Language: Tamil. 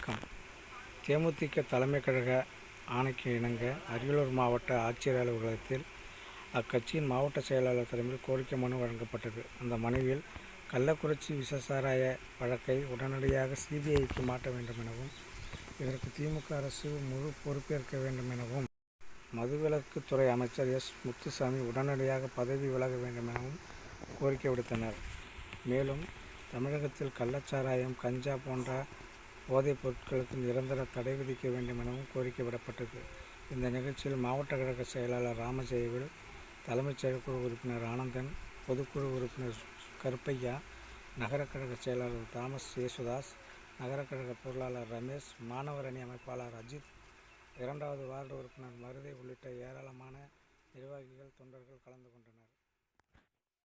வணக்கம். தேமுதிக தலைமை கழக ஆணைக்கு இணங்க அரியலூர் மாவட்ட ஆட்சியர் அலுவலகத்தில் அக்கட்சியின் மாவட்ட செயலாளர் தலைமையில் கோரிக்கை மனு வழங்கப்பட்டது. அந்த மனுவில் கள்ளக்குறிச்சி விஷசாராய வழக்கை உடனடியாக சிபிஐக்கு மாற்ற வேண்டும் எனவும், இதற்கு திமுக அரசு முழு பொறுப்பேற்க வேண்டும் எனவும், மதுவிலக்குத்துறை அமைச்சர் எஸ். முத்துசாமி உடனடியாக பதவி விலக வேண்டும் எனவும் கோரிக்கை விடுத்தனர். மேலும் தமிழகத்தில் கள்ளச்சாராயம், கஞ்சா போன்ற போதைப் பொருட்களுக்கு நிரந்தர தடை விதிக்க வேண்டும் எனவும் கோரிக்கை விடப்பட்டது. இந்த நிகழ்ச்சியில் மாவட்ட கழக செயலாளர் ராமஜெயவேல், தலைமைச் செயற்குழு உறுப்பினர் ஆனந்தன், பொதுக்குழு உறுப்பினர் கருப்பையா, நகர கழக செயலாளர் தாமஸ் ஏசுதாஸ், நகர கழக பொருளாளர் ரமேஷ், மாணவர் அணி அமைப்பாளர் அஜித், 2வது வார்டு உறுப்பினர் மருதை உள்ளிட்ட ஏராளமான நிர்வாகிகள், தொண்டர்கள் கலந்து கொண்டனர்.